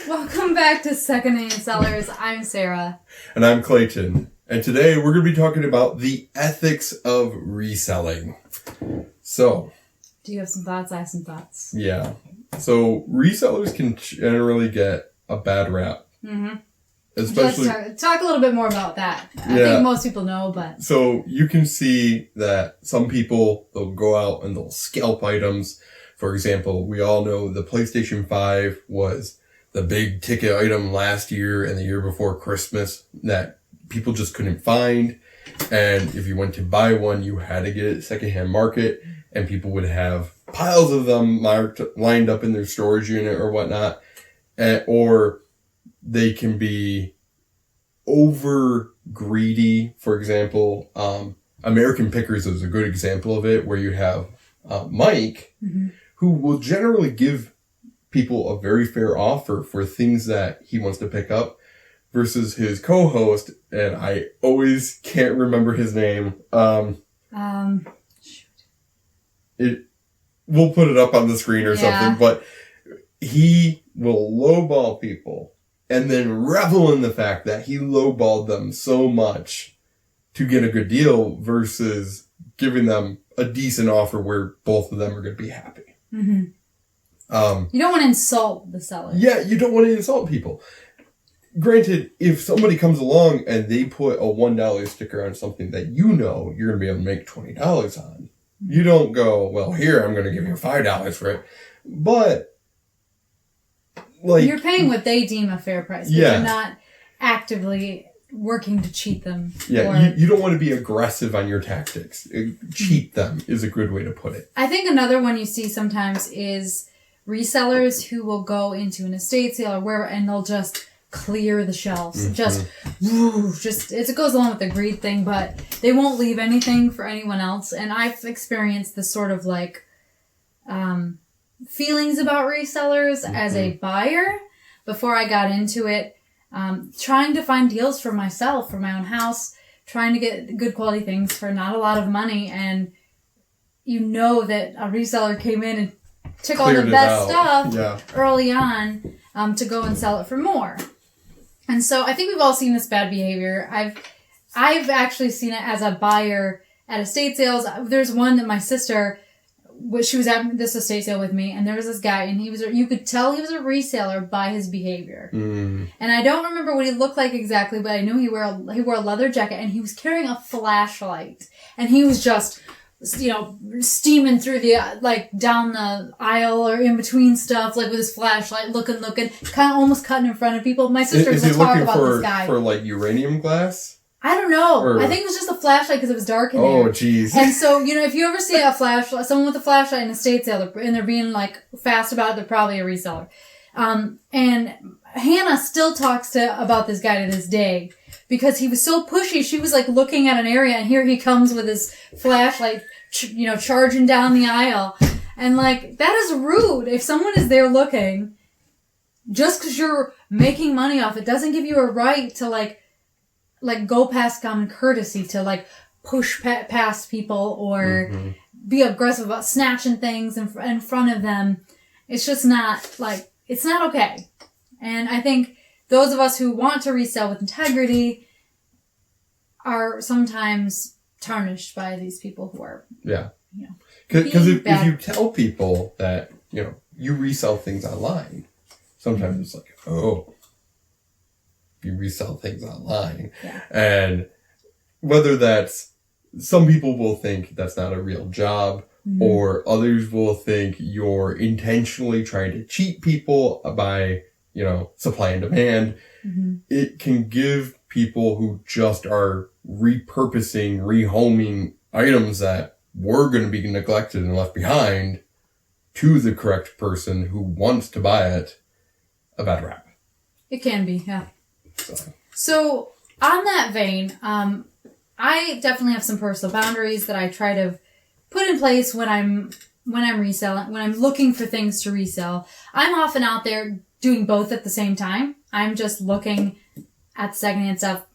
Welcome back to Secondhand Sellers. I'm Sarah. And I'm Klayton. And today we're going to be talking about the ethics of reselling. So. Do you have some thoughts? I have some thoughts. Yeah. So resellers can generally get a bad rap. Mm-hmm. Especially. Let's talk a little bit more about that. I think most people know, but. So you can see that some people, they'll go out and they'll scalp items. For example, we all know the PlayStation 5 was the big ticket item last year and the year before Christmas that people just couldn't find. And if you went to buy one, you had to get it secondhand market, and people would have piles of them lined up in their storage unit or whatnot. Or they can be over greedy. For example, American Pickers is a good example of it, where you have Mike, who will generally give people a very fair offer for things that he wants to pick up, versus his co-host, and I always can't remember his name. We'll put it up on the screen or something, but he will lowball people and then revel in the fact that he lowballed them so much to get a good deal, versus giving them a decent offer where both of them are going to be happy. Mm-hmm. You don't want to insult the seller. Yeah, you don't want to insult people. Granted, if somebody comes along and they put a $1 sticker on something that you know you're going to be able to make $20 on, you don't go, well, here, I'm going to give you $5 for it. But, like... You're paying what they deem a fair price. But you're not actively working to cheat them. Yeah, you don't want to be aggressive on your tactics. Cheat them is a good way to put it. I think another one you see sometimes is resellers who will go into an estate sale or wherever, and they'll just clear the shelves. Mm-hmm. It goes along with the greed thing, but they won't leave anything for anyone else. And I've experienced this sort of like feelings about resellers as a buyer before I got into it. Trying to find deals for myself, for my own house, trying to get good quality things for not a lot of money. And you know that a reseller came in and took all the best stuff early on to go and sell it for more. And so I think we've all seen this bad behavior. I've actually seen it as a buyer at estate sales. There's one that my sister, she was at this estate sale with me, and there was this guy, and you could tell he was a reseller by his behavior. And I don't remember what he looked like exactly, but I knew he wore a leather jacket, and he was carrying a flashlight, and he was just, steaming through down the aisle or in between stuff, like with his flashlight, looking, kind of almost cutting in front of people. My sister was talking about this guy. For like uranium glass? I don't know. I think it was just a flashlight because it was dark in there. Oh, jeez. And so, if you ever see a flashlight, someone with a flashlight in a estate sale, and they're being like fast about it, they're probably a reseller. And Hannah still talks about this guy to this day because he was so pushy. She was like looking at an area, and here he comes with his flashlight, charging down the aisle. And like, that is rude. If someone is there looking, just because you're making money off it doesn't give you a right to like go past common courtesy, to push past people or be aggressive about snatching things in front of them. It's just not it's not okay. And I think those of us who want to resell with integrity are sometimes tarnished by these people who are because if you tell people that you resell things online, sometimes it's like, oh, you resell things online. And whether that's, some people will think that's not a real job, or others will think you're intentionally trying to cheat people by, supply and demand. It can give people who just are repurposing, rehoming items that were going to be neglected and left behind to the correct person who wants to buy it a bad rap. It can be, yeah. So on that vein, I definitely have some personal boundaries that I try to put in place when I'm reselling, when I'm looking for things to resell. I'm often out there doing both at the same time. I'm just looking at secondhand stuff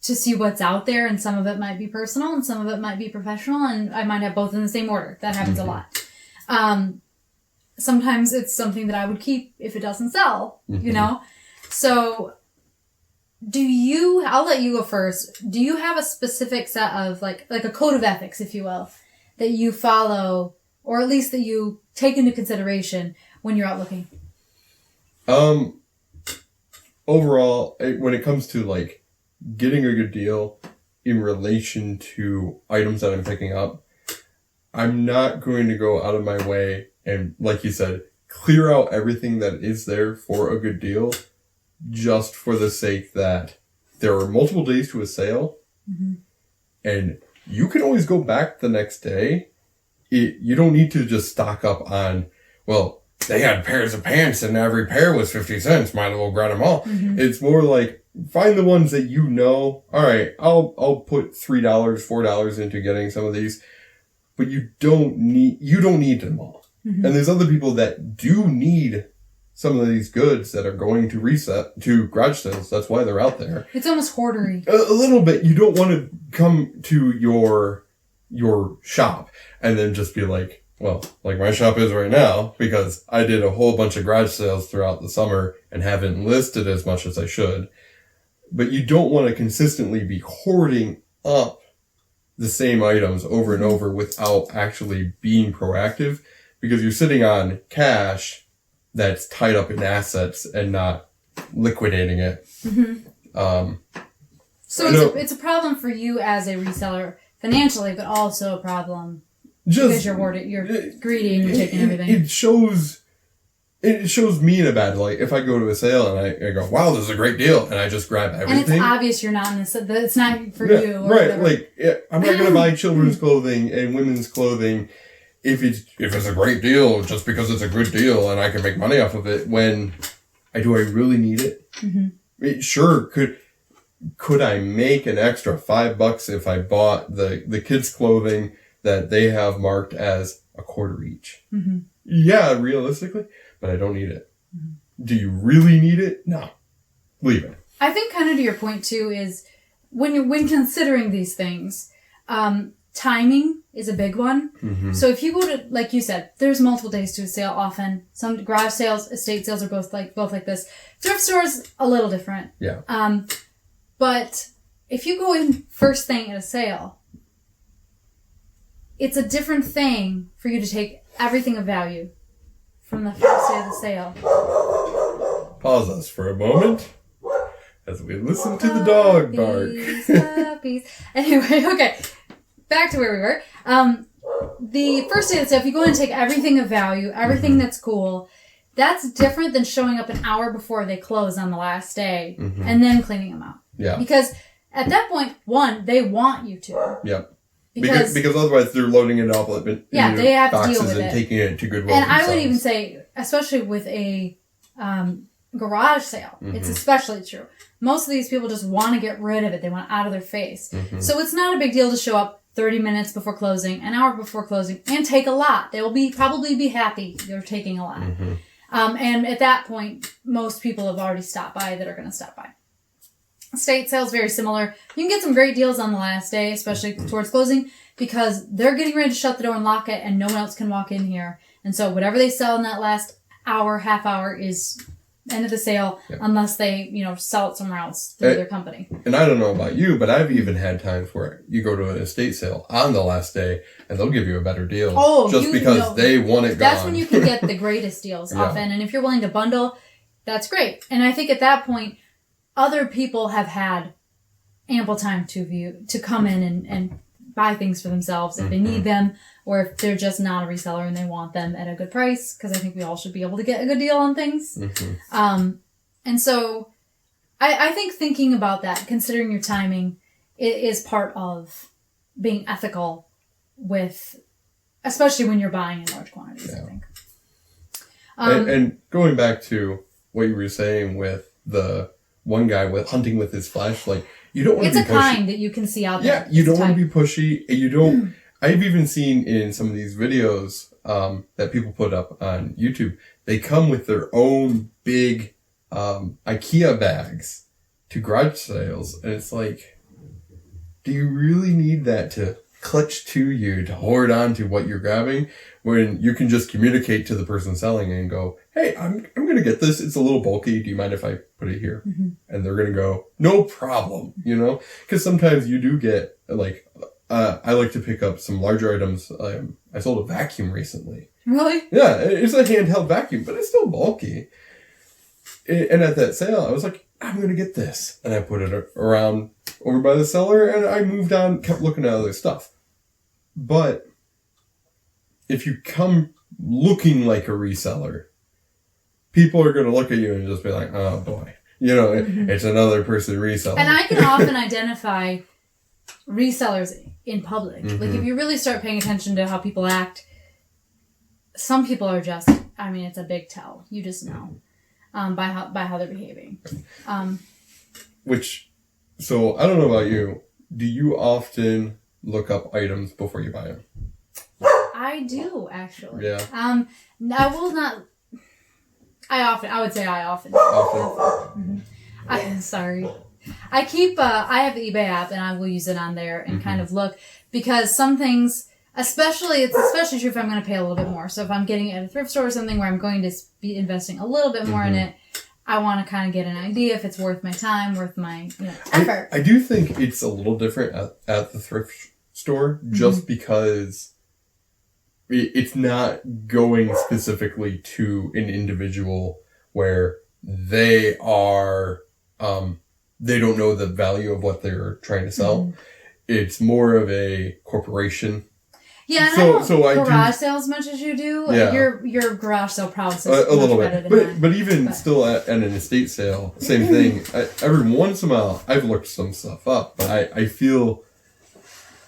to see what's out there, and some of it might be personal and some of it might be professional, and I might have both in the same order. That happens a lot. sometimes it's something that I would keep if it doesn't sell, you know? So I'll let you go first. Do you have a specific set of like a code of ethics, if you will, that you follow, or at least that you take into consideration when you're out looking? Overall, when it comes to like getting a good deal in relation to items that I'm picking up, I'm not going to go out of my way and, like you said, clear out everything that is there for a good deal just for the sake that there are multiple days to a sale and you can always go back the next day. You don't need to just stock up on, well, they had pairs of pants and every pair was 50 cents. Might as well grab them all. It's more like find the ones that you know. All right, I'll put $3, $4 into getting some of these, but you don't need them all. And there's other people that do need some of these goods that are going to reset to garage sales. That's why they're out there. It's almost hoardery. A little bit. You don't want to come to your shop and then just be like, well, like my shop is right now, because I did a whole bunch of garage sales throughout the summer and haven't listed as much as I should. But you don't want to consistently be hoarding up the same items over and over without actually being proactive, because you're sitting on cash that's tied up in assets and not liquidating it. So it's a problem for you as a reseller financially, but also a problem because you're greedy and you're taking everything. It shows me in a bad light if I go to a sale and I go, wow, this is a great deal, and I just grab everything. And it's obvious you're not in this. It's not for you. Or right. whatever. Like, I'm not going to buy children's clothing and women's clothing if it's a great deal just because it's a good deal and I can make money off of it. When do I really need it? Sure, could I make an extra $5 if I bought the kids' clothing that they have marked as a quarter each? Yeah, realistically, but I don't need it. Do you really need it? No. Leave it. I think kind of to your point too is when considering these things, timing is a big one. So if you go to, like you said, there's multiple days to a sale often. Some garage sales, estate sales are both like this. Thrift stores, a little different. Yeah. But if you go in first thing at a sale, it's a different thing for you to take everything of value from the first day of the sale. Pause us for a moment as we listen to the dog bark. Puppies. Anyway, okay. Back to where we were. The first day of the sale, if you go in and take everything of value, everything that's cool, that's different than showing up an hour before they close on the last day and then cleaning them out. Yeah. Because at that point, one, they want you to. Yep. Because otherwise they're loading it up in they have to deal with and it. Taking it to Goodwill. And I would even say, especially with a garage sale, it's especially true. Most of these people just want to get rid of it. They want it out of their face. So it's not a big deal to show up 30 minutes before closing, an hour before closing, and take a lot. They will probably be happy they're taking a lot. And at that point, most people have already stopped by that are going to stop by. Estate sales, very similar. You can get some great deals on the last day, especially towards closing, because they're getting ready to shut the door and lock it, and no one else can walk in here. And so whatever they sell in that last hour, half hour is end of the sale, unless they, sell it somewhere else through their company. And I don't know about you, but I've even had times where you go to an estate sale on the last day, and they'll give you a better deal because they want it gone. That's when you can get the greatest deals often. And if you're willing to bundle, that's great. And I think at that point, other people have had ample time to come in and buy things for themselves if they need them, or if they're just not a reseller and they want them at a good price, because I think we all should be able to get a good deal on things. And so I think thinking about that, considering your timing, is part of being ethical especially when you're buying in large quantities, I think. And going back to what you were saying with the one guy hunting with his flashlight, you don't want to be pushy. It's a kind that you can see out there. Yeah, you don't want to be pushy. You don't. I've even seen in some of these videos that people put up on YouTube, they come with their own big IKEA bags to garage sales, and it's like, do you really need that to clutch to you to hold on to what you're grabbing, when you can just communicate to the person selling and go, hey, I'm going to get this. It's a little bulky. Do you mind if I put it here? Mm-hmm. And they're going to go, no problem, you know, because sometimes you do get like, I like to pick up some larger items. I sold a vacuum recently. Really? Yeah, it's a handheld vacuum, but it's still bulky. And at that sale, I was like, I'm going to get this. And I put it around over by the seller, and I moved on, kept looking at other stuff. But if you come looking like a reseller, people are going to look at you and just be like, oh boy, you know, it's another person reselling. And I can often identify resellers in public. Mm-hmm. Like if you really start paying attention to how people act, some people are just, I mean, it's a big tell. You just know by how they're behaving. So I don't know about you. Do you often look up items before you buy them? I do, actually. Yeah. I will not. I would say I often. Mm-hmm. Sorry. I keep, I have the eBay app and I will use it on there and kind of look, because some things, it's especially true if I'm going to pay a little bit more. So if I'm getting it at a thrift store or something where I'm going to be investing a little bit more in it, I want to kind of get an idea if it's worth my time, worth my effort. I do think it's a little different at the thrift store just because it's not going specifically to an individual where they are, they don't know the value of what they're trying to sell. It's more of a corporation. Yeah, and so I don't garage sale as much as you do. Yeah. Your garage sale process is a little better bit. Than mine. But even still at an estate sale, same thing. Every once in a while, I've looked some stuff up, but I feel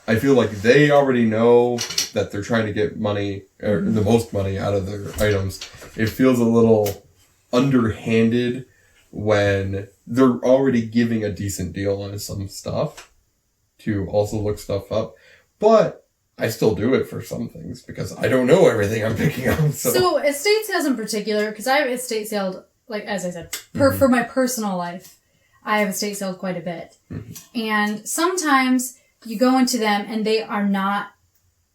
like they already know that they're trying to get money, or the most money out of their items. It feels a little underhanded when they're already giving a decent deal on some stuff to also look stuff up. But I still do it for some things because I don't know everything I'm picking up. So estate sales in particular, because I have estate saled, like as I said, for my personal life, I have estate saled quite a bit. And sometimes you go into them and they are not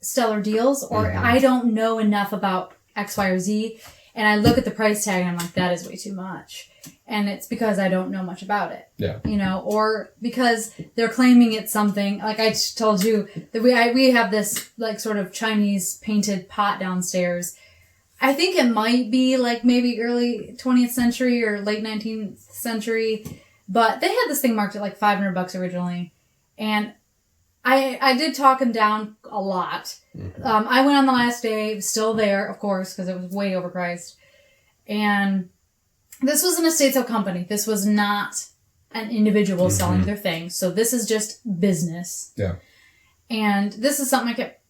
stellar deals, or I don't know enough about X, Y, or Z. And I look at the price tag and I'm like, that is way too much. And it's because I don't know much about it. Yeah. You know, or because they're claiming it's something, like I told you, that we have this like sort of Chinese painted pot downstairs. I think it might be like maybe early 20th century or late 19th century, but they had this thing marked at like $500 originally. And I did talk him down a lot. I went on the last day, it was still there, of course, because it was way overpriced. And this was an estate sale company. This was not an individual selling their thing. So this is just business. Yeah. And this is something I get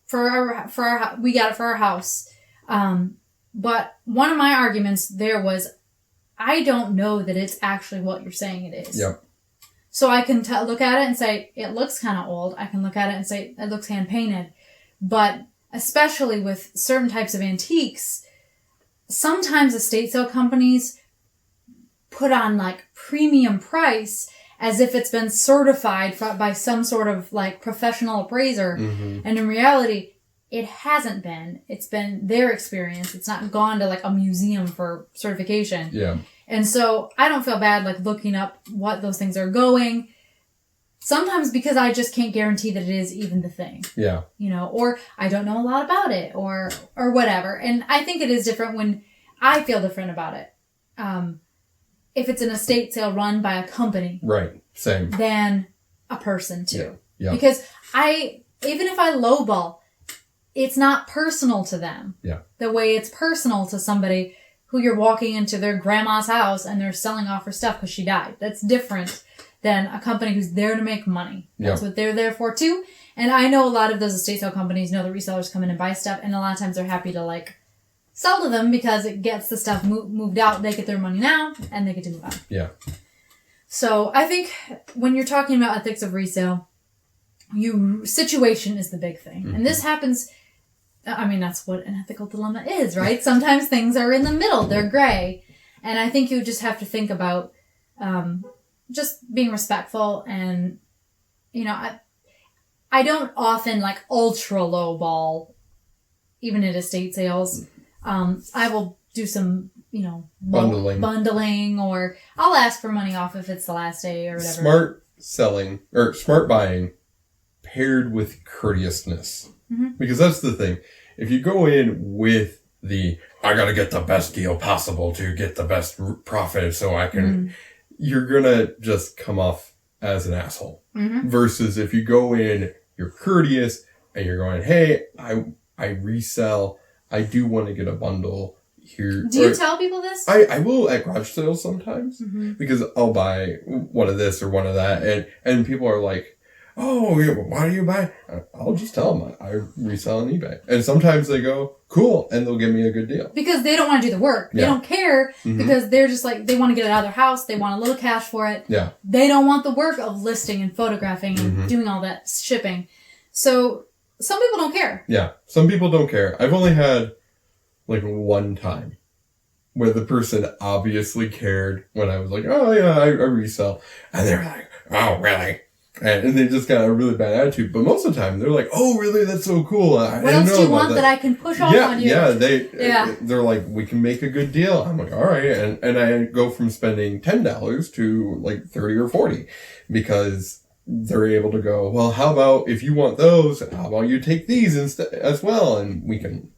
we got it for our house. But one of my arguments there was, I don't know that it's actually what you're saying it is. Yep. So I can look at it and say, it looks kind of old. I can look at it and say, it looks hand-painted. But especially with certain types of antiques, sometimes estate sale companies put on like premium price as if it's been certified by some sort of like professional appraiser. And in reality, it hasn't been. It's been their experience. It's not gone to like a museum for certification. Yeah. And so I don't feel bad like looking up what those things are going. Sometimes because I just can't guarantee that it is even the thing. Yeah. You know, or I don't know a lot about it or whatever. And I think it is different when I feel different about it. If it's an estate sale run by a company. Right. Same. Than a person too. Yeah. Because even if I lowball, it's not personal to them. Yeah. The way it's personal to somebody who you're walking into their grandma's house and they're selling off her stuff because she died. That's different than a company who's there to make money. That's what they're there for too. And I know a lot of those estate sale companies know the resellers come in and buy stuff, and a lot of times they're happy to like sell to them because it gets the stuff moved out. They get their money now and they get to move on. Yeah. So I think when you're talking about ethics of resale, situation is the big thing. And this happens, I mean, that's what an ethical dilemma is, right? Sometimes things are in the middle. They're gray. And I think you just have to think about just being respectful and, you know, I don't often like ultra low ball, even at estate sales. I will do some, bundling, or I'll ask for money off if it's the last day or whatever. Smart selling or smart buying paired with courteousness. Mm-hmm. Because that's the thing. If you go in with I gotta get the best deal possible to get the best profit so I can, you're gonna just come off as an asshole. Mm-hmm. Versus if you go in, you're courteous and you're going, hey, I resell. I do want to get a bundle here. Do you tell people this? I will at garage sales sometimes because I'll buy one of this or one of that. And people are like, oh, why do you buy? I'll just tell them I resell on eBay. And sometimes they go, cool. And they'll give me a good deal. Because they don't want to do the work. Yeah. They don't care because they're just like, they want to get it out of their house. They want a little cash for it. Yeah. They don't want the work of listing and photographing and doing all that shipping. So some people don't care. Yeah. Some people don't care. I've only had like one time where the person obviously cared when I was like, oh yeah, I resell. And they're like, oh really? And they just got a really bad attitude. But most of the time, they're like, oh, really? That's so cool. What else do you want that I can push off on you? Yeah, they're like, we can make a good deal. I'm like, all right. And I go from spending $10 to like 30 or 40 because they're able to go, well, how about if you want those, how about you take these instead as well? And we can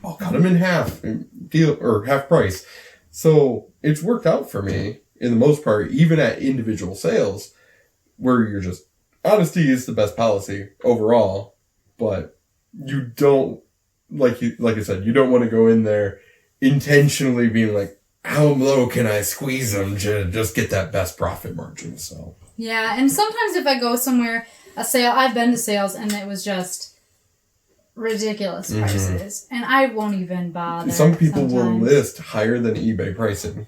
I'll cut them in half deal or half price. So it's worked out for me in the most part, even at individual sales, where you're just, honesty is the best policy overall, but you don't, like I said, you don't want to go in there intentionally being like, how low can I squeeze them to just get that best profit margin? So. Yeah. And sometimes if I go somewhere, I've been to sales and it was just ridiculous prices. And I won't even bother. Some people will list higher than eBay pricing.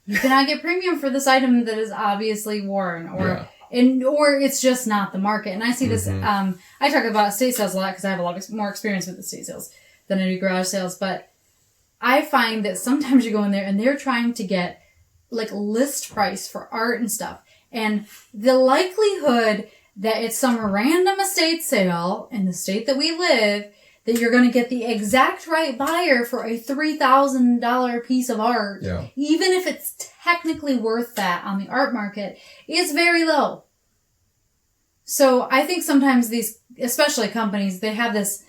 You cannot get premium for this item that is obviously worn, or it's just not the market. And I see this. I talk about estate sales a lot because I have a lot more experience with estate sales than I do garage sales. But I find that sometimes you go in there and they're trying to get like list price for art and stuff, and the likelihood that it's some random estate sale in the state that we live, that you're going to get the exact right buyer for a $3,000 piece of art, even if it's technically worth that on the art market, is very low. So I think sometimes these, especially companies, they have this,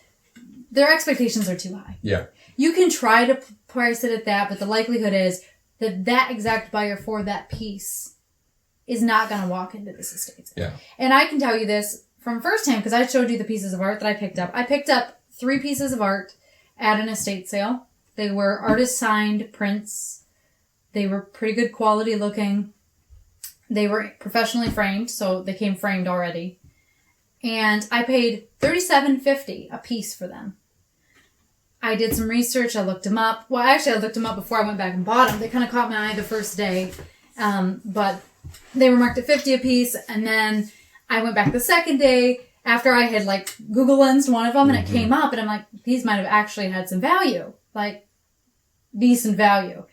their expectations are too high. Yeah. You can try to price it at that, but the likelihood is that that exact buyer for that piece is not going to walk into this estate sale. Yeah. And I can tell you this from firsthand because I showed you the pieces of art that I picked up. I picked up 3 pieces of art at an estate sale. They were artist signed prints. They were pretty good quality looking. They were professionally framed, so they came framed already. And I paid $37.50 a piece for them. I did some research. I looked them up. Well, actually, I looked them up before I went back and bought them. They kind of caught my eye the first day. But they were marked at $50 a piece. And then I went back the second day after I had like Google Lensed one of them and it came up and I'm like, these might have actually had some value, like decent value.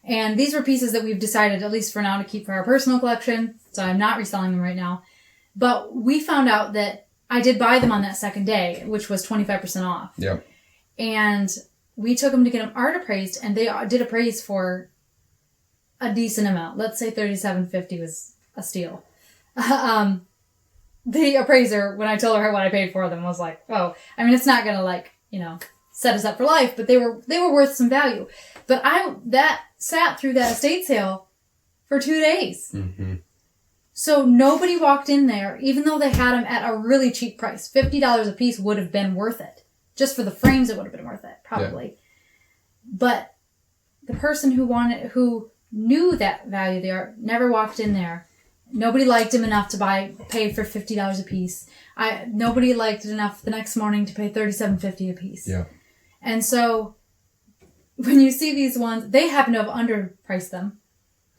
And these were pieces that we've decided, at least for now, to keep for our personal collection. So I'm not reselling them right now. But we found out that I did buy them on that second day, which was 25% off. Yep. And we took them to get them art appraised, and they did appraise for a decent amount. Let's say $37.50 was a steal. The appraiser, when I told her what I paid for them, was like, oh, I mean, it's not going to set us up for life, but they were worth some value. But that sat through that estate sale for 2 days. Mm-hmm. So nobody walked in there, even though they had them at a really cheap price. $50 a piece would have been worth it. Just for the frames, it would have been worth it, probably. Yeah. But the person who knew that value of the art never walked in there. Nobody liked him enough to pay for $50 a piece. Nobody liked it enough the next morning to pay $37.50 a piece. Yeah. And so when you see these ones, they happen to have underpriced them.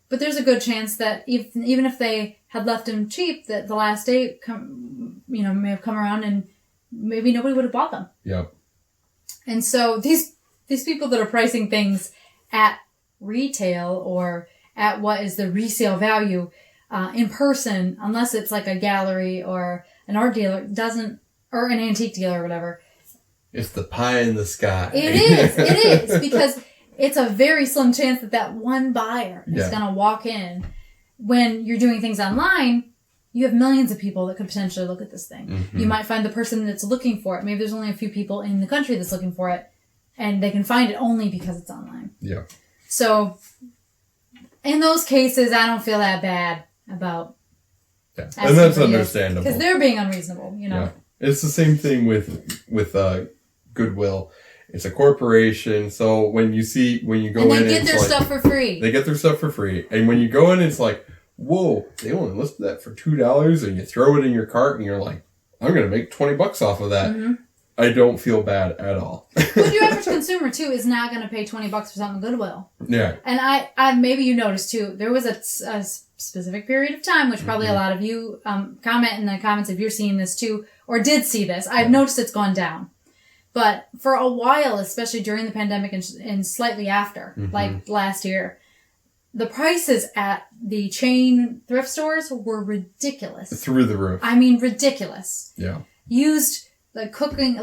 But there's a good chance that even if they had left them cheap, that the last day may have come around and maybe nobody would have bought them. Yep. And so these people that are pricing things at retail or at what is the resale value in person, unless it's like a gallery or an art dealer or an antique dealer or whatever. It's the pie in the sky. It is, because it's a very slim chance that one buyer is going to walk in. When you're doing things online, you have millions of people that could potentially look at this thing. Mm-hmm. You might find the person that's looking for it. Maybe there's only a few people in the country that's looking for it, and they can find it only because it's online. Yeah. So, in those cases, I don't feel that bad about. Yeah, and that's understandable because they're being unreasonable. Yeah. It's the same thing with Goodwill. It's a corporation, so when you go in, they get their stuff for free. They get their stuff for free, and when you go in, it's like, whoa, they only listed that for $2, and you throw it in your cart, and you're like, I'm gonna make $20 off of that. Mm-hmm. I don't feel bad at all. But your average consumer too is not gonna pay $20 for something Goodwill. Yeah. And I maybe you noticed too, there was a specific period of time, which probably a lot of you comment in the comments if you're seeing this too, or did see this. I've noticed it's gone down. But for a while, especially during the pandemic and slightly after, like last year, the prices at the chain thrift stores were ridiculous. Through the roof. I mean, ridiculous. Yeah. Used cooking,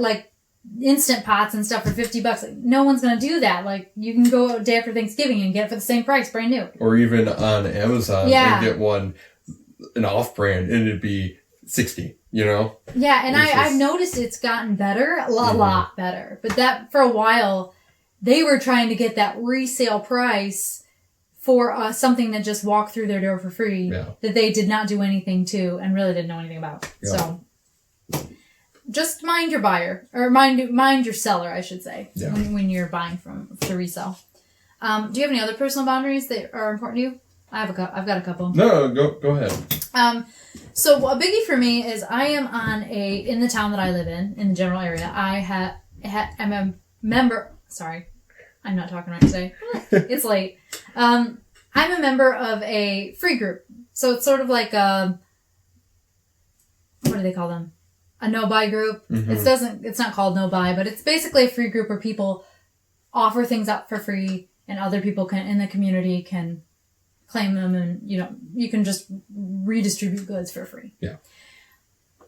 instant pots and stuff for $50. Like, no one's going to do that. Like, you can go a day after Thanksgiving and get it for the same price, brand new. Or even on Amazon and get an off-brand, and it'd be $60. Yeah, and I've noticed it's gotten better, a lot better. But that, for a while, they were trying to get that resale price for something that just walked through their door for free that they did not do anything to and really didn't know anything about. Yeah. So, just mind your buyer, or mind your seller, I should say, when you're buying to resell. Do you have any other personal boundaries that are important to you? I've got a couple. No, go ahead. So a biggie for me is I am in the town that I live in the general area. I'm a member. Sorry, I'm not talking right today. It's late. I'm a member of a free group. So it's sort of like what do they call them? A no-buy group. Mm-hmm. It's not called no-buy, but it's basically a free group where people offer things up for free, and other people in the community can claim them, and you can just redistribute goods for free. Yeah.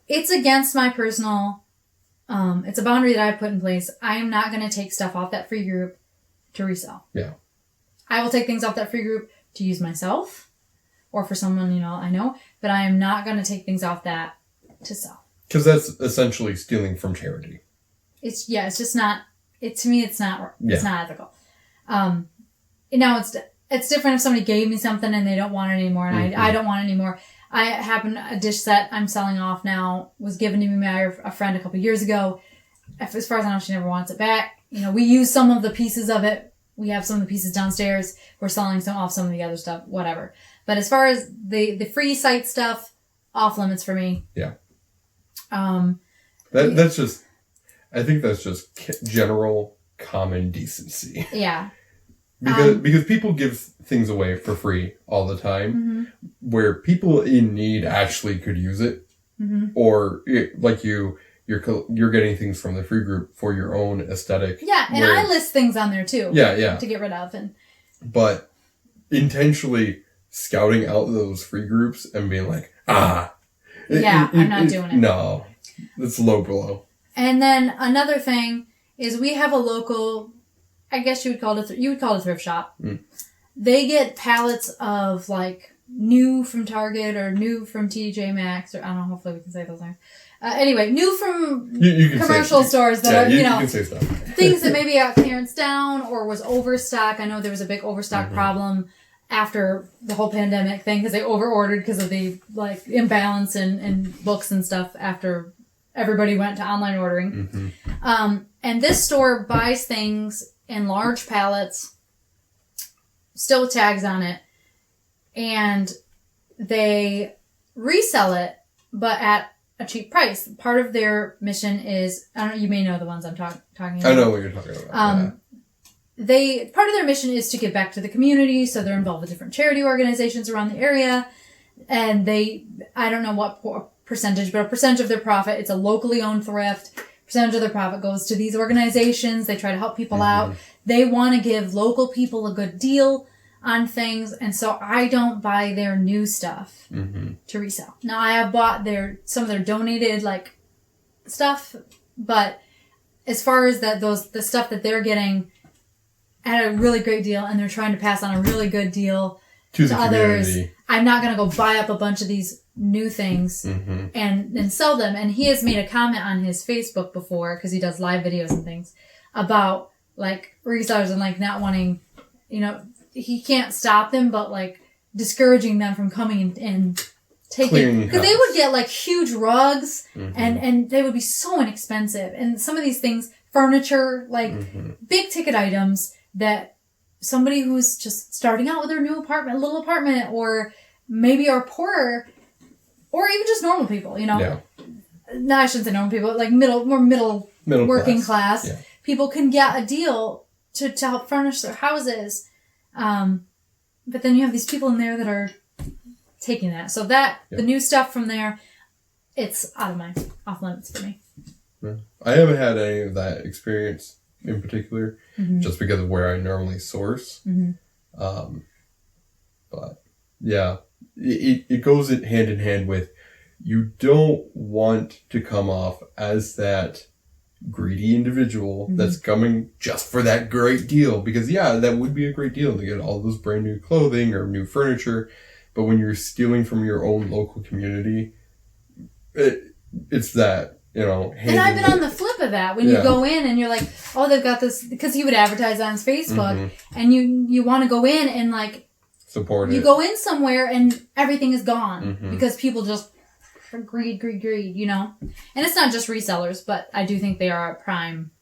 It's against my personal, it's a boundary that I've put in place. I am not going to take stuff off that free group to resell. Yeah. I will take things off that free group to use myself or for someone, I know, but I am not going to take things off that to sell. Because that's essentially stealing from charity. It's just not, to me, it's not ethical. It's different if somebody gave me something and they don't want it anymore, and I don't want it anymore. A dish set I'm selling off now was given to me by a friend a couple of years ago. As far as I know, she never wants it back. We use some of the pieces of it. We have some of the pieces downstairs. We're selling some of the other stuff, whatever. But as far as the free site stuff, off limits for me. Yeah. That's just, I think that's just general common decency. Yeah. Because people give things away for free all the time, where people in need actually could use it, or like you're getting things from the free group for your own aesthetic. Yeah, and I list things on there too. Yeah. To get rid of, but intentionally scouting out those free groups and being like, I'm not doing it. No, it's low blow. And then another thing is we have a local, I guess you would call it a thrift shop. They get pallets of new from Target or new from TJ Maxx, or I don't know, hopefully we can say those names. Anyway, new from commercial stores that are, you can say stuff. Things that maybe got clearance down or was overstock. I know there was a big overstock problem after the whole pandemic thing because they overordered because of the imbalance in books and stuff after everybody went to online ordering. And this store buys things in large pallets, still with tags on it, and they resell it, but at a cheap price. Part of their mission is, I don't know, you may know the ones I'm talking about. I know what you're talking about. Part of their mission is to give back to the community, so they're involved with different charity organizations around the area, and I don't know what percentage, but a percentage of their profit, it's a locally owned thrift, percentage of their profit goes to these organizations. They try to help people out. They want to give local people a good deal. on things, and so I don't buy their new stuff to resell. Now, I have bought some of their donated like stuff, but as far as the stuff that they're getting at a really great deal, and they're trying to pass on a really good deal to others, I'm not going to go buy up a bunch of these new things and sell them. And he has made a comment on his Facebook before, because he does live videos and things, about like resellers and like not wanting, he can't stop them, but like discouraging them from coming and taking, because they would get like huge rugs and they would be so inexpensive. And some of these things, furniture, like big ticket items that somebody who's just starting out with their new little apartment, or maybe are poorer, or even just normal people, No, I shouldn't say normal people, like middle working class. Yeah. People can get a deal to help furnish their houses. But then you have these people in there that are taking that. So the new stuff from there, it's off limits for me. Yeah. I haven't had any of that experience in particular, just because of where I normally source. But yeah, it goes hand in hand with, you don't want to come off as that greedy individual that's coming just for that great deal, because that would be a great deal to get all those brand new clothing or new furniture. But when you're stealing from your own local community, it's that, and I've been on the flip of that, when you go in and you're like, oh, they've got this, because he would advertise on his Facebook, and you want to go in and like support it. You go in somewhere and everything is gone because people just greed, And it's not just resellers, but I do think they are a prime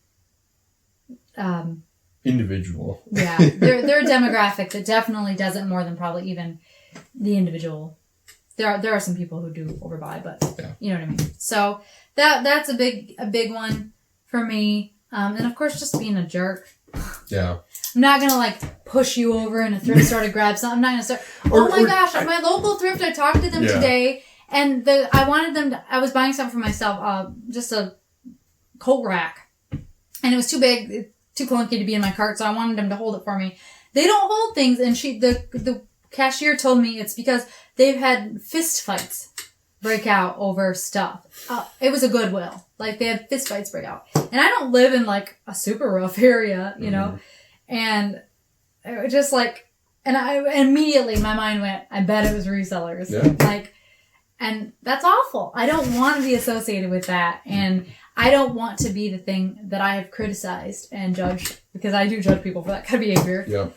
individual. Yeah, they're a demographic that definitely does it more than probably even the individual. There are some people who do overbuy, but you know what I mean. So that's a big one for me. And of course, just being a jerk. Yeah. I'm not gonna like push you over in a thrift store to grab something. I'm not gonna start. Oh my gosh! At my local thrift, I talked to them today, and I wanted them to. I was buying something for myself, just a coat rack, and it was too big, too clunky to be in my cart, so I wanted them to hold it for me. They don't hold things, and the cashier told me it's because they've had fist fights break out over stuff. It was a Goodwill. Like, they had fist fights break out. And I don't live in, like, a super rough area, you know? And it was just, like... And immediately my mind went, I bet it was resellers. Yeah. Like, and that's awful. I don't want to be associated with that. And I don't want to be the thing that I have criticized and judged, because I do judge people for that kind of behavior. Yeah.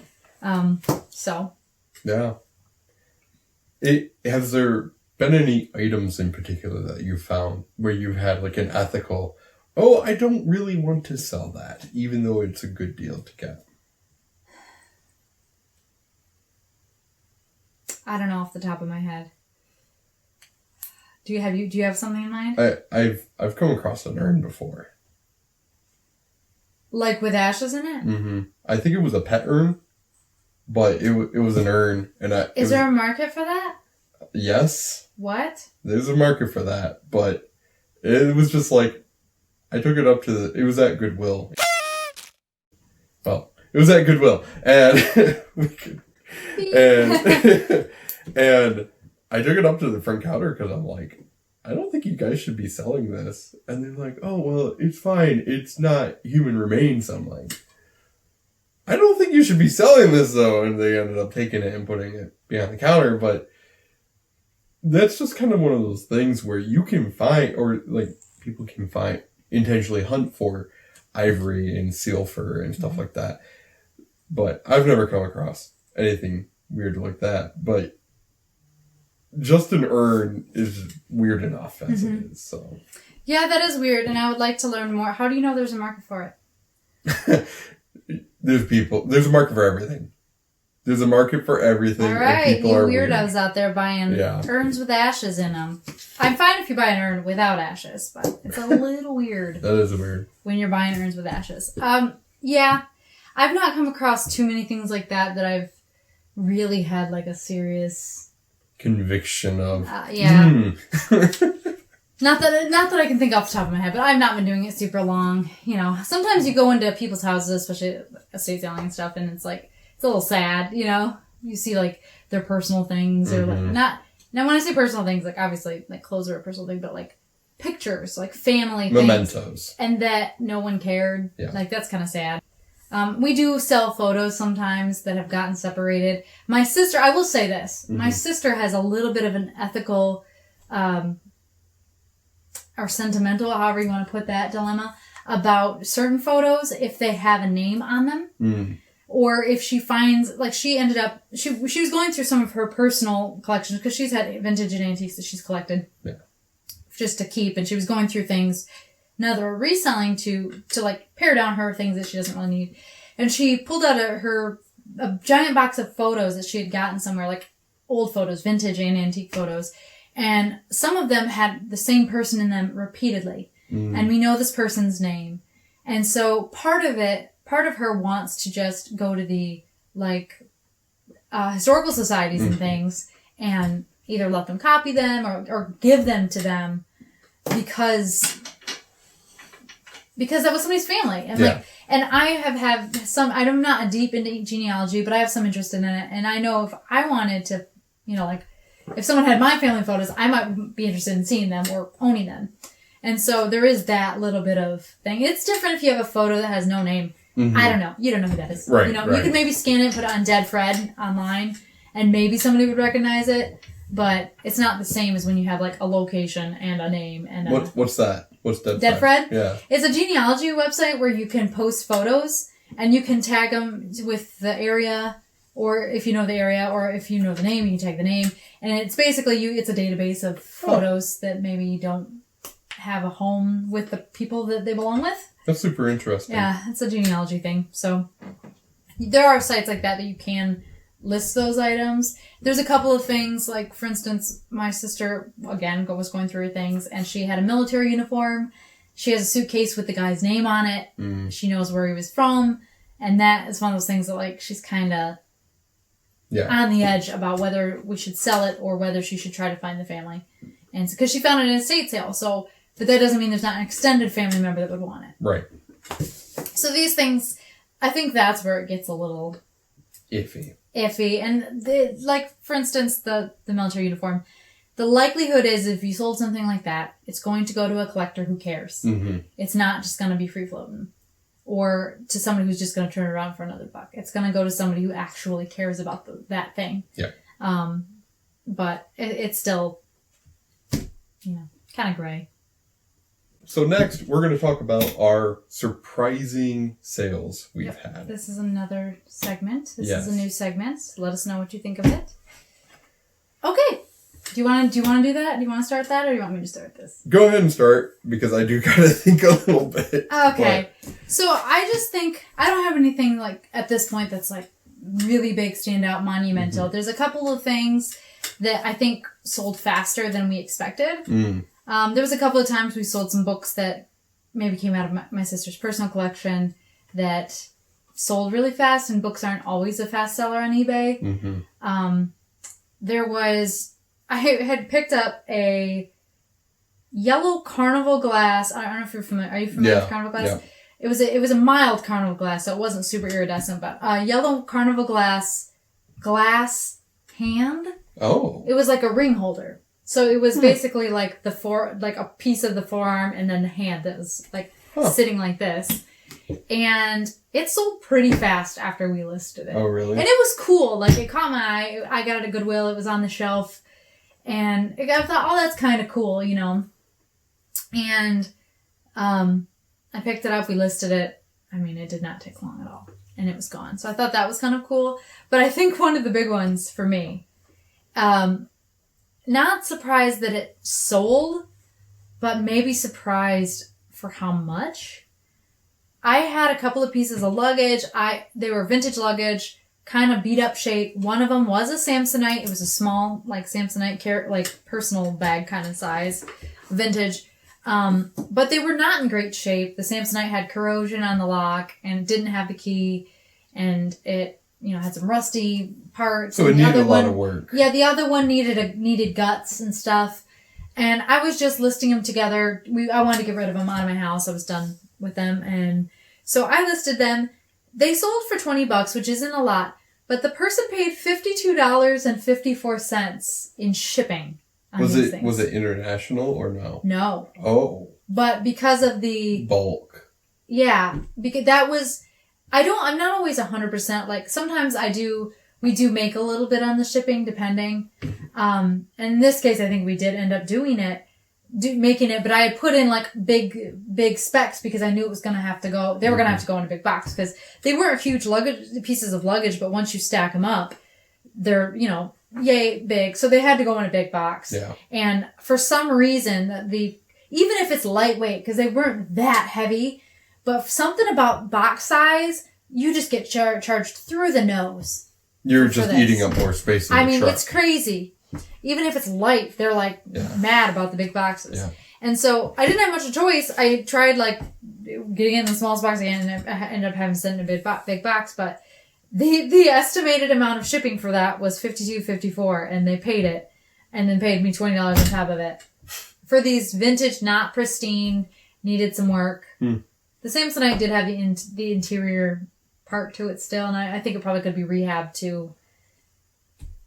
So... Yeah. Has there been any items in particular that you found where you've had like an ethical, I don't really want to sell that, even though it's a good deal to get? I don't know off the top of my head. Do you have something in mind? I've come across an urn before. Like with ashes in it? Mm-hmm. I think it was a pet urn. But it was an urn, and is there a market for that? Yes. What? There's a market for that, but it was just like, I took it up to it was at Goodwill. Well, it was at Goodwill, and and I took it up to the front counter because I'm like, I don't think you guys should be selling this, and they're like, oh well, it's fine, it's not human remains. I'm like, I don't think you should be selling this, though. And they ended up taking it and putting it behind the counter. But that's just kind of one of those things where you can find, or like people can find, intentionally hunt for ivory and seal fur and stuff like that. But I've never come across anything weird like that. But just an urn is weird enough as it is. So yeah, that is weird. And I would like to learn more. How do you know there's a market for it? There's a market for everything. There's a market for everything. All right, people you are weirdos out there buying urns with ashes in them. I'm fine if you buy an urn without ashes, but it's a little weird. That is weird. When you're buying urns with ashes. Yeah, I've not come across too many things like that I've really had like a serious conviction of. Not that I can think off the top of my head, but I've not been doing it super long. You know, sometimes you go into people's houses, especially estate selling and stuff, and it's like, it's a little sad, you know? you see like their personal things or like not. Now, when I say personal things, like obviously like clothes are a personal thing, but like pictures, like family mementos, things, and that no one cared. Yeah. Like that's kind of sad. We do sell photos sometimes that have gotten separated. My sister, I will say this, my sister has a little bit of an ethical, or sentimental, however you want to put that, dilemma about certain photos if they have a name on them. Or if she finds, like she ended up, she was going through some of her personal collections because she's had vintage and antiques that she's collected just to keep. And she was going through things now that were reselling to like pare down her things that she doesn't really need. And she pulled out a giant box of photos that she had gotten somewhere, like old photos, vintage and antique photos. And some of them had the same person in them repeatedly. And we know this person's name. And so part of her wants to just go to the, like, historical societies and things and either let them copy them or give them to them because that was somebody's family. And like, and I have some, I'm not deep into genealogy, but I have some interest in it. And I know if I wanted to, you know, like, if someone had my family photos, I might be interested in seeing them or owning them. And so there is that little bit of thing. It's different if you have a photo that has no name. I don't know. You don't know who that is. Right, you know, you could maybe scan it and put it on Dead Fred online, and maybe somebody would recognize it. But it's not the same as when you have like a location and a name and what's that? What's Dead Fred? Yeah, it's a genealogy website where you can post photos and you can tag them with the area, or if you know the area, or if you know the name, you can tag the name. And it's basically it's a database of photos that maybe you don't have a home with the people that they belong with. That's super interesting. Yeah, it's a genealogy thing. So there are sites like that you can list those items. There's a couple of things, like for instance, my sister, again, was going through her things, and she had a military uniform. She has a suitcase with the guy's name on it. She knows where he was from. And that is one of those things that like she's kind of on the edge about whether we should sell it or whether she should try to find the family. And because she found it in a estate sale. So, but that doesn't mean there's not an extended family member that would want it. Right. So these things, I think that's where it gets a little iffy. And like, for instance, the military uniform, the likelihood is if you sold something like that, it's going to go to a collector who cares. It's not just going to be free floating or to somebody who's just going to turn it around for another buck. It's going to go to somebody who actually cares about that thing. Yeah. But it's still, you know, kind of gray. So next, we're going to talk about our surprising sales we've had. This is another segment. This is a new segment. Let us know what you think of it. Okay. Do you want to do that? Do you want to start that, or do you want me to start this? Go ahead and start, because I do kind of think a little bit. Okay. So I just think I don't have anything like at this point that's like really big, standout, monumental. There's a couple of things that I think sold faster than we expected. There was a couple of times we sold some books that maybe came out of my sister's personal collection that sold really fast, and books aren't always a fast seller on eBay. I had picked up a yellow carnival glass. I don't know if you're familiar. Are you familiar with carnival glass? Yeah. It was a mild carnival glass, so it wasn't super iridescent, but a yellow carnival glass hand. Oh. It was like a ring holder. So it was basically like like a piece of the forearm and then the hand that was like sitting like this. And it sold pretty fast after we listed it. Oh, really? And it was cool. Like, it caught my eye. I got it at Goodwill. It was on the shelf. And I thought, oh, that's kind of cool, you know. And I picked it up. We listed it. I mean, it did not take long at all. And it was gone. So I thought that was kind of cool. But I think one of the big ones for me, not surprised that it sold, but maybe surprised for how much. I had a couple of pieces of luggage. They were vintage luggage, kind of beat up shape. One of them was a Samsonite. It was a small, like Samsonite, like personal bag kind of size, vintage. But they were not in great shape. The Samsonite had corrosion on the lock and it didn't have the key, and it, you know, had some rusty parts. So it needed a lot of work. Yeah, the other one needed guts and stuff. And I was just listing them together. I wanted to get rid of them out of my house. I was done with them. And so I listed them. They sold for $20, which isn't a lot. But the person paid $52.54 in shipping on these things. Was it international or no? No. Oh. But because of the bulk. Yeah, because that was I'm not always 100%, like sometimes we do make a little bit on the shipping depending. And in this case I think we did end up making it, but I had put in like big specs because I knew it was going to have to go. They were going to have to go in a big box because they weren't huge pieces of luggage, but once you stack them up, they're, yay big. So they had to go in a big box. Yeah. And for some reason even if it's lightweight, because they weren't that heavy, but something about box size, you just get charged through the nose. You're just eating up more space in the truck. It's crazy. Even if it's light, they're like mad about the big boxes. Yeah. And so I didn't have much of a choice. I tried like getting in the smallest box again, and I ended up having to send in a big box. But the estimated amount of shipping for that was $52.54, and they paid it, and then paid me $20 on top of it for these vintage, not pristine, needed some work. The Samsonite did have the interior part to it still, and I think it probably could be rehabbed to,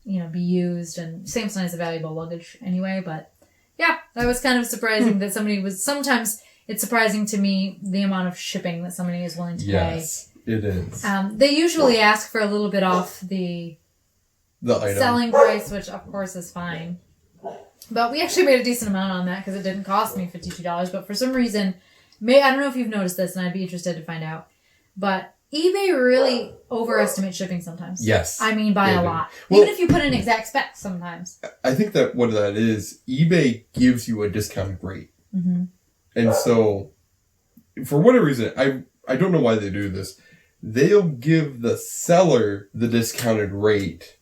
be used. And Samsonite is a valuable luggage anyway, but yeah, that was kind of surprising that sometimes it's surprising to me the amount of shipping that somebody is willing to pay. Yes, it is. They usually ask for a little bit off the item. Selling price, which of course is fine. But we actually made a decent amount on that because it didn't cost me $52. But for some reason, I don't know if you've noticed this, and I'd be interested to find out, but eBay really overestimates shipping sometimes. Yes. I mean, by a lot. Well, even if you put in exact specs sometimes. I think that what that is, eBay gives you a discounted rate. Mm-hmm. And so, for whatever reason, I don't know why they do this. They'll give the seller the discounted rate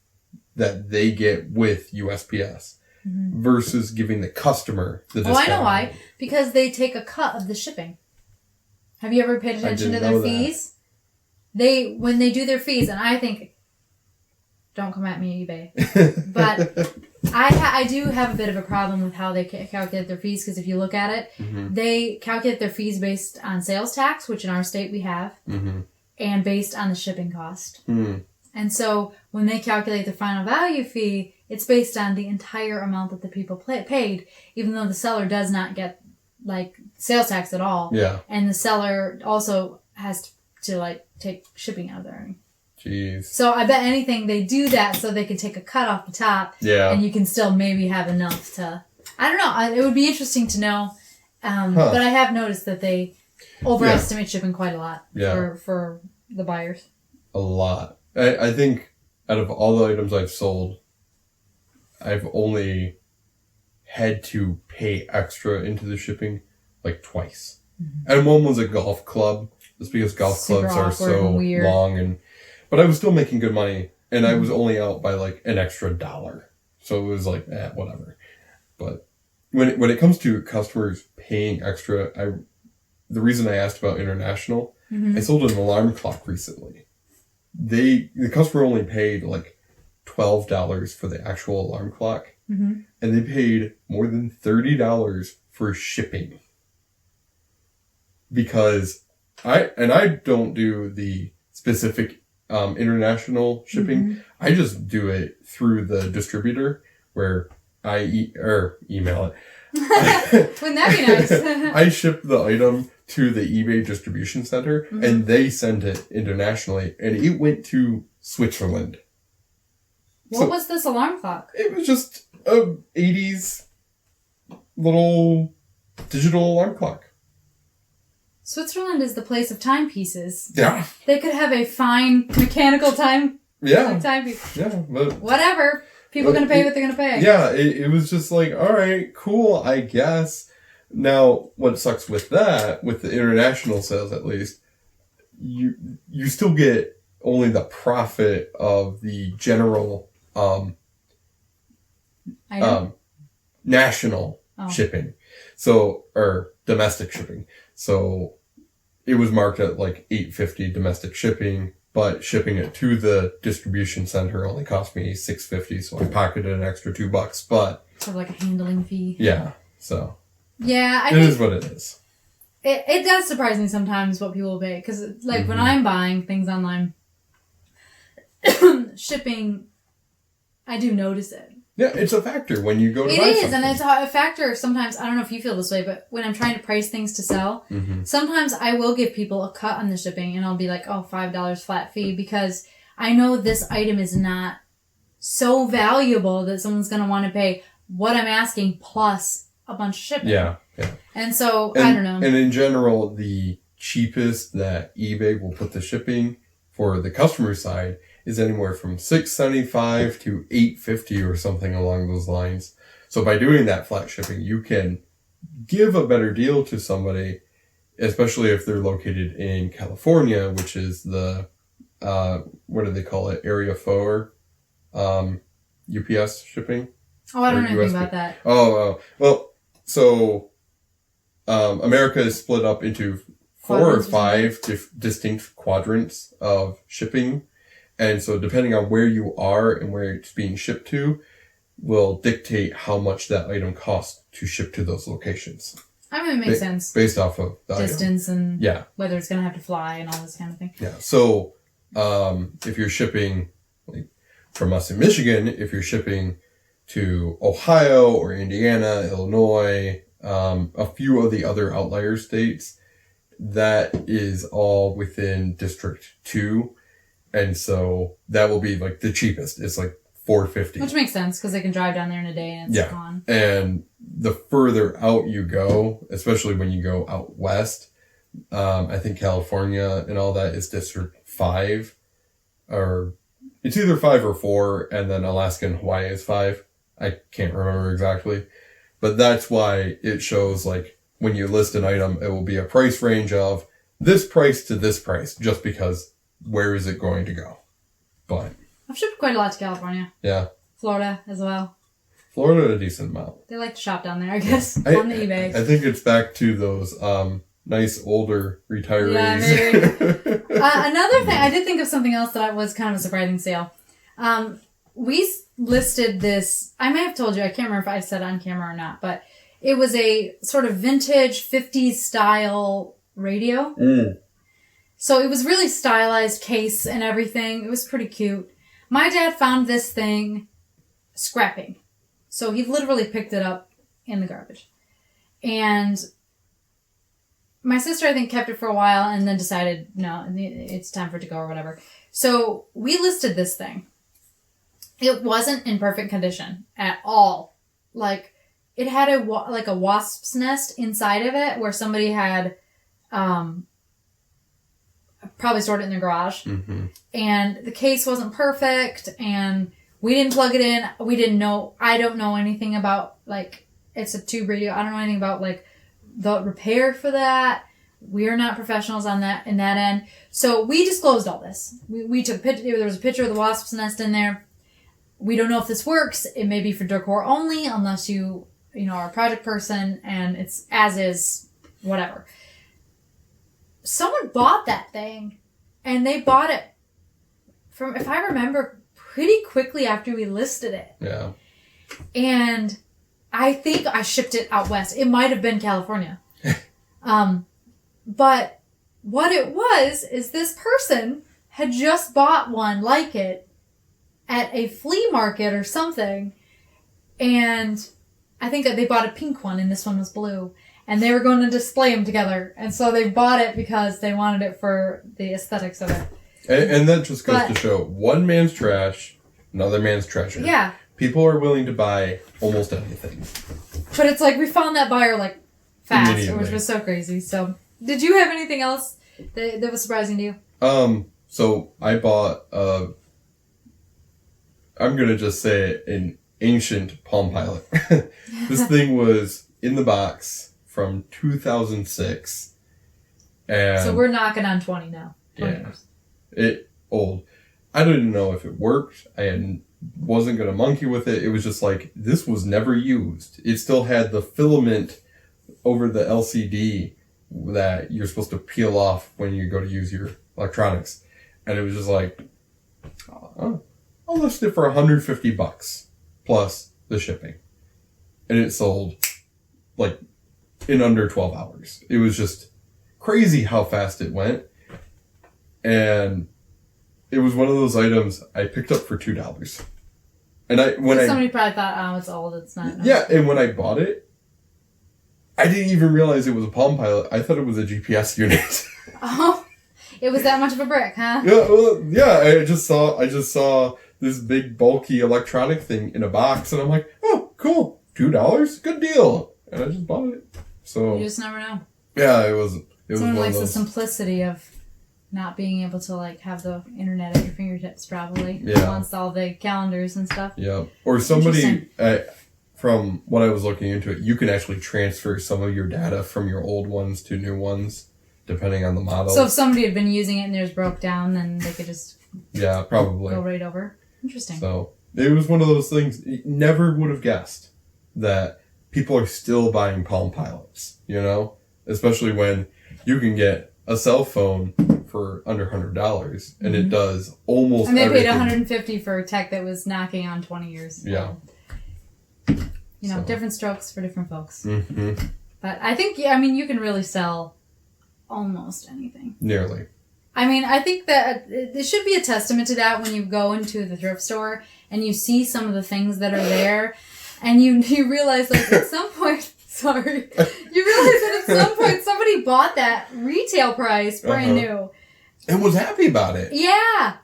that they get with USPS. Mm-hmm. Versus giving the customer the discount. Oh, I know why. Because they take a cut of the shipping. Have you ever paid attention to their fees? When they do their fees, and I think, don't come at me, eBay, but I do have a bit of a problem with how they calculate their fees, because if you look at it, they calculate their fees based on sales tax, which in our state we have, and based on the shipping cost. And so when they calculate the final value fee, it's based on the entire amount that the people paid, even though the seller does not get like sales tax at all. Yeah. And the seller also has to like take shipping out of there. Jeez. So I bet anything they do that so they can take a cut off the top. Yeah. And you can still maybe have enough to, I don't know. It would be interesting to know. But I have noticed that they overestimate shipping quite a lot for the buyers. A lot. I think out of all the items I've sold, I've only had to pay extra into the shipping like twice. And one was a golf club. That's because golf clubs are so long, but I was still making good money, and I was only out by like an extra $1. So it was like, whatever. But when it comes to customers paying extra, the reason I asked about international, I sold an alarm clock recently. The customer only paid like $12 for the actual alarm clock, and they paid more than $30 for shipping. Because I don't do the specific international shipping. I just do it through the distributor where I email it. Wouldn't that be nice? I ship the item to the eBay distribution center, and they send it internationally, and it went to Switzerland. What was this alarm clock? It was just a 80s little digital alarm clock. Switzerland is the place of timepieces. Yeah. They could have a fine mechanical timepiece. Yeah, but whatever. People are going to pay what they're going to pay. Yeah, it was just like, all right, cool, I guess. Now, what sucks with that, with the international sales at least, you still get only the profit of the general national shipping. So, or domestic shipping. So it was marked at like $8.50 domestic shipping, but shipping it to the distribution center only cost me $6.50. So I pocketed an extra $2, but sort of like a handling fee. Yeah. So yeah, it is what it is. It does surprise me sometimes what people pay, because like when I'm buying things online, shipping, I do notice it. Yeah, it's a factor when you go to buy something. It is, something. and it's a factor sometimes. I don't know if you feel this way, but when I'm trying to price things to sell, sometimes I will give people a cut on the shipping, and I'll be like, oh, $5 flat fee, because I know this item is not so valuable that someone's going to want to pay what I'm asking plus a bunch of shipping. Yeah. And so, I don't know. And in general, the cheapest that eBay will put the shipping for the customer side is anywhere from $6.75 to $8.50 or something along those lines. So by doing that flat shipping, you can give a better deal to somebody, especially if they're located in California, which is the, what do they call it? Area 4, UPS shipping. Oh, I don't know anything about that. Well, so, America is split up into 4 or 5 distinct quadrants of shipping. And so depending on where you are and where it's being shipped to will dictate how much that item costs to ship to those locations. I mean, it makes sense. Based off of the distance item. And whether it's going to have to fly and all this kind of thing. Yeah. So, if you're shipping, like from us in Michigan, if you're shipping to Ohio or Indiana, Illinois, a few of the other outlier states, that is all within District 2. And so that will be like the cheapest. It's like $4.50. Which makes sense because they can drive down there in a day and it's gone. And the further out you go, especially when you go out west, I think California and all that is District 5, or it's either 5 or 4, and then Alaska and Hawaii is 5. I can't remember exactly. But that's why it shows, like, when you list an item, it will be a price range of this price to this price, just because where is it going to go? But I've shipped quite a lot to California. Yeah. Florida as well. Florida, a decent amount. They like to shop down there, I guess, on the eBay. I think it's back to those nice older retirees. Yeah, maybe. Another thing, I did think of something else that was kind of a surprising sale. We listed this, I may have told you, I can't remember if I said it on camera or not, but it was a sort of vintage 50s style radio. So it was really stylized case and everything. It was pretty cute. My dad found this thing scrapping. So he literally picked it up in the garbage. And my sister, I think, kept it for a while and then decided, no, it's time for it to go or whatever. So we listed this thing. It wasn't in perfect condition at all. Like, it had a wasp's nest inside of it where somebody had probably stored it in their garage. And the case wasn't perfect, and we didn't plug it in. We didn't know. I don't know anything about, like, it's a tube radio. I don't know anything about, like, the repair for that. We are not professionals on that, in that end. So we disclosed all this. We took there was a picture of the wasp's nest in there. We don't know if this works. It may be for decor only, unless you are a project person and it's as is, whatever. Someone bought that thing, and they bought it from, if I remember, pretty quickly after we listed it. Yeah. And I think I shipped it out west. It might have been California. But what it was is this person had just bought one like it at a flea market or something. And I think that they bought a pink one and this one was blue. And they were going to display them together. And so they bought it because they wanted it for the aesthetics of it. And that just goes to show one man's trash, another man's treasure. Yeah. People are willing to buy almost anything. But it's like we found that buyer like fast, which was so crazy. So, did you have anything else that was surprising to you? So I bought I'm gonna just say it, an ancient Palm Pilot. This thing was in the box from 2006, and so we're knocking on 20 now. 20 yeah, years. It old. I didn't know if it worked. Wasn't gonna monkey with it. It was just like, this was never used. It still had the filament over the LCD that you're supposed to peel off when you go to use your electronics, and it was just like, oh, I'll list it for $150 plus the shipping, and it sold like in under 12 hours. It was just crazy how fast it went. And it was one of those items I picked up for $2. And somebody probably thought, oh, it's old, it's not. No. Yeah, and when I bought it, I didn't even realize it was a Palm Pilot. I thought it was a GPS unit. Oh, it was that much of a brick, huh? Yeah, well, yeah. I just saw this big bulky electronic thing in a box, and I'm like, oh, cool, $2, good deal, and I just bought it. So you just never know. Yeah, it was. Someone likes the simplicity of not being able to like have the internet at your fingertips, probably. Yeah. Wants all the calendars and stuff. Yeah, or somebody. From what I was looking into it, you can actually transfer some of your data from your old ones to new ones, depending on the model. So if somebody had been using it and theirs broke down, then they could just probably go right over. Interesting. So it was one of those things. You never would have guessed that people are still buying Palm Pilots. You know, especially when you can get a cell phone for under $100, and it does almost. And they everything. paid $150 for a tech that was knocking on 20 years. Yeah. You know, different strokes for different folks. Mm-hmm. But I think, you can really sell almost anything. Nearly. I think that it should be a testament to that when you go into the thrift store and you see some of the things that are there, and you realize, like, at some point, you realize that at some point somebody bought that retail price brand new. And was happy about it. Yeah.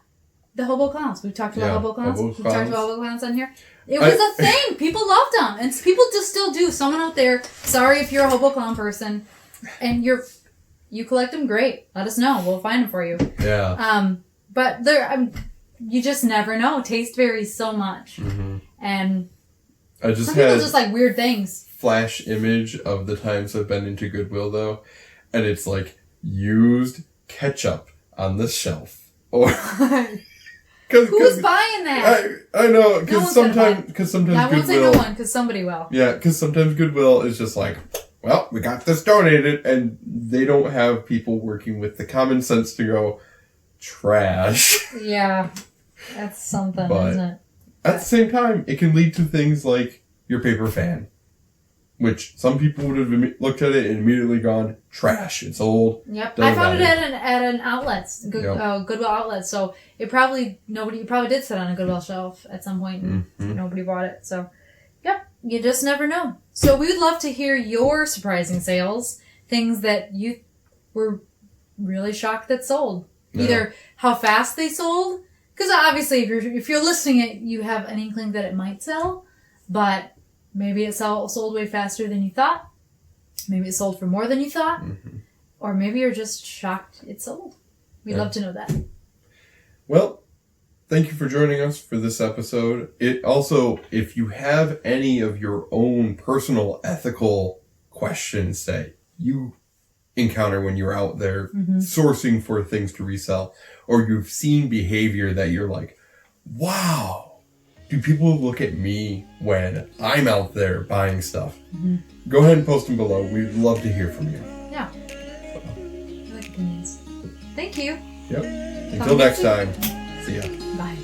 The hobo clowns. We've talked about hobo clowns. We've talked about hobo clowns on here. It was a thing. People loved them. And people just still do. Someone out there, sorry if you're a hobo clown person and you collect them, great. Let us know. We'll find them for you. Yeah. But you just never know. Taste varies so much. Mm-hmm. And some people just like weird things. Flash image of the times I've been into Goodwill, though. And it's like used ketchup on the shelf. Or... Who's buying that? I know, because sometimes I won't say no one, because somebody will. Yeah, because sometimes Goodwill is just like, well, we got this donated, and they don't have people working with the common sense to go, trash. Yeah, that's something, but isn't it? At the same time, it can lead to things like your paper fan, which some people would have looked at it and immediately gone, trash, it's old. Yep, I found it at an outlet, Goodwill outlet, so it probably did sit on a Goodwill shelf at some point and nobody bought it, so yep, you just never know. So we would love to hear your surprising sales, things that you were really shocked that sold. Yeah. Either how fast they sold, because obviously if you're listing it, you have an inkling that it might sell, but maybe it sold way faster than you thought. Maybe it sold for more than you thought. Mm-hmm. Or maybe you're just shocked it sold. We'd love to know that. Well, thank you for joining us for this episode. It also, if you have any of your own personal ethical questions that you encounter when you're out there sourcing for things to resell, or you've seen behavior that you're like, wow, do people look at me when I'm out there buying stuff? Mm-hmm. Go ahead and post them below. We'd love to hear from you. Yeah. I like opinions. Thank you. Yep. Until next time. See ya. Bye.